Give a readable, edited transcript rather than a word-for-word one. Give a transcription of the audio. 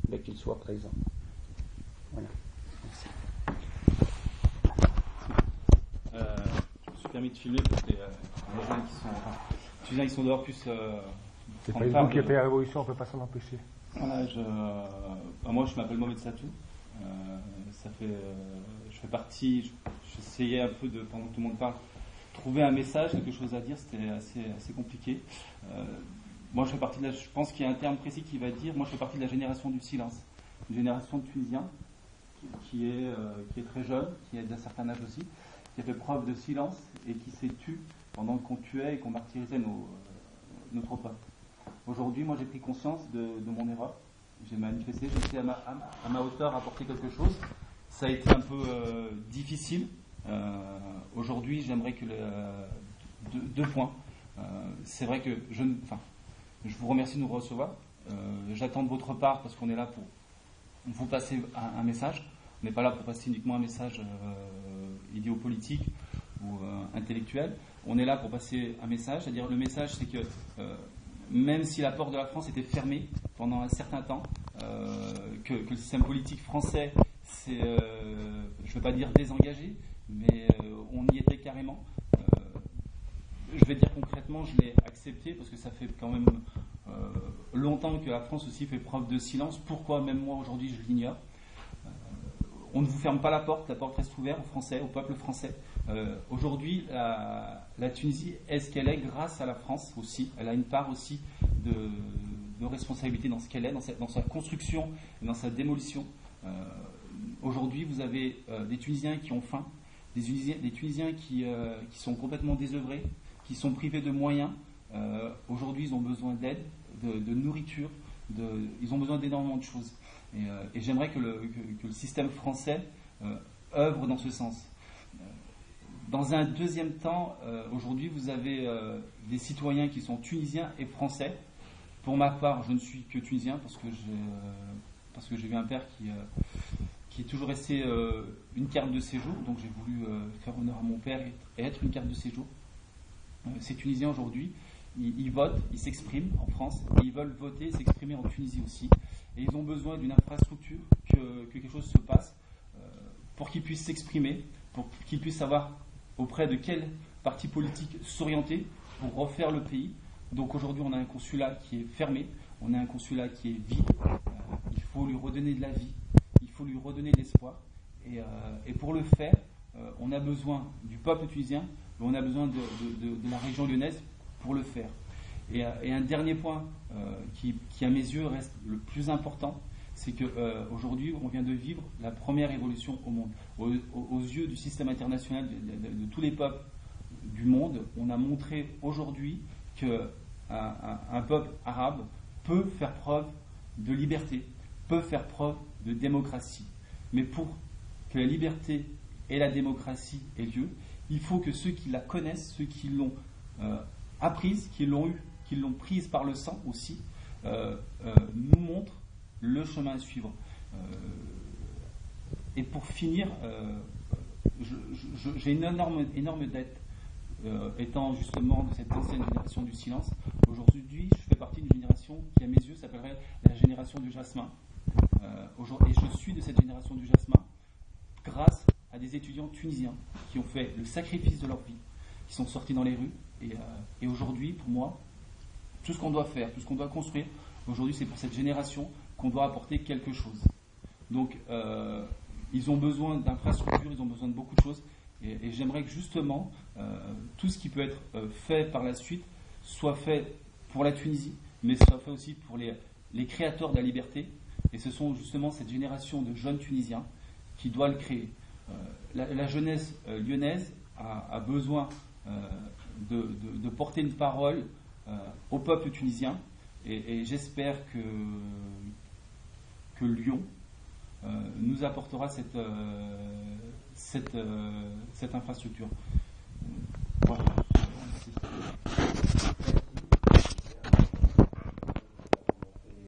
mais qu'il soit présent. Voilà. Merci. Je me suis permis de filmer pour les gens qui sont dehors puissent. C'est Facebook qui a fait la révolution, on ne peut pas s'en empêcher. Voilà, moi je m'appelle Mohamed Satou. Je fais partie. J'essayais un peu pendant que tout le monde parle, trouver un message, quelque chose à dire, c'était assez compliqué. Moi je fais partie je pense qu'il y a un terme précis qui va dire, moi je fais partie de la génération du silence. Une génération de Tunisiens qui est très jeune, qui est d'un certain âge aussi, qui a fait preuve de silence et qui s'est tu pendant qu'on tuait et qu'on martyrisait notre peuple. Aujourd'hui, moi j'ai pris conscience de mon erreur. J'ai manifesté, j'ai essayé à ma hauteur apporter quelque chose. Ça a été un peu difficile. Aujourd'hui, j'aimerais que deux points. C'est vrai que je vous remercie de nous recevoir. J'attends de votre part, parce qu'on est là pour vous passer un message. On n'est pas là pour passer uniquement un message idéopolitique ou intellectuel. On est là pour passer un message. C'est-à-dire, le message, c'est que même si la porte de la France était fermée pendant un certain temps, que le système politique français s'est, je ne veux pas dire désengagé, mais on y était carrément. Je vais dire concrètement, je l'ai accepté parce que ça fait quand même longtemps que la France aussi fait preuve de silence. Pourquoi même moi aujourd'hui je l'ignore. On ne vous ferme pas la porte reste ouverte aux Français, au peuple français. Aujourd'hui, la Tunisie est ce qu'elle est grâce à la France aussi. Elle a une part aussi de responsabilité dans ce qu'elle est, dans sa construction et dans sa démolition. Aujourd'hui, vous avez des Tunisiens qui ont faim, des Tunisiens qui sont complètement désœuvrés, qui sont privés de moyens. Aujourd'hui, ils ont besoin d'aide, de nourriture, ils ont besoin d'énormément de choses. Et j'aimerais que le système français œuvre dans ce sens. Dans un deuxième temps, aujourd'hui, vous avez des citoyens qui sont tunisiens et français. Pour ma part, je ne suis que tunisien parce que j'ai eu un père qui est toujours resté une carte de séjour. Donc j'ai voulu faire honneur à mon père et être une carte de séjour. Ces Tunisiens aujourd'hui, ils votent, ils s'expriment en France, et ils veulent voter et s'exprimer en Tunisie aussi. Et ils ont besoin d'une infrastructure, que quelque chose se passe pour qu'ils puissent s'exprimer, pour qu'ils puissent savoir auprès de quel parti politique s'orienter pour refaire le pays. Donc aujourd'hui, on a un consulat qui est fermé, on a un consulat qui est vide. Il faut lui redonner de la vie, il faut lui redonner de l'espoir. Et pour le faire, on a besoin du peuple tunisien, mais on a besoin de la région lyonnaise pour le faire. Et un dernier point qui à mes yeux reste le plus important, c'est qu'aujourd'hui on vient de vivre la première révolution au monde. Aux yeux du système international de tous les peuples du monde, on a montré aujourd'hui qu'un peuple arabe peut faire preuve de liberté, peut faire preuve de démocratie. Mais pour que la liberté et la démocratie aient lieu, il faut que ceux qui la connaissent, ceux qui l'ont apprise, qui l'ont prise par le sang aussi, nous montrent le chemin à suivre. Et pour finir, j'ai une énorme dette, étant justement de cette ancienne génération du silence. Aujourd'hui, je fais partie d'une génération qui, à mes yeux, s'appellerait la génération du jasmin. Et je suis de cette génération du jasmin grâce à des étudiants tunisiens qui ont fait le sacrifice de leur vie, qui sont sortis dans les rues. Et aujourd'hui, pour moi, tout ce qu'on doit faire, tout ce qu'on doit construire, aujourd'hui, c'est pour cette génération qu'on doit apporter quelque chose. Donc, ils ont besoin d'infrastructures, ils ont besoin de beaucoup de choses. Et j'aimerais que justement, tout ce qui peut être fait par la suite soit fait pour la Tunisie, mais soit fait aussi pour les créateurs de la liberté. Et ce sont justement cette génération de jeunes Tunisiens qui doit le créer. La jeunesse lyonnaise a besoin de porter une parole au peuple tunisien, et j'espère que Lyon nous apportera cette infrastructure.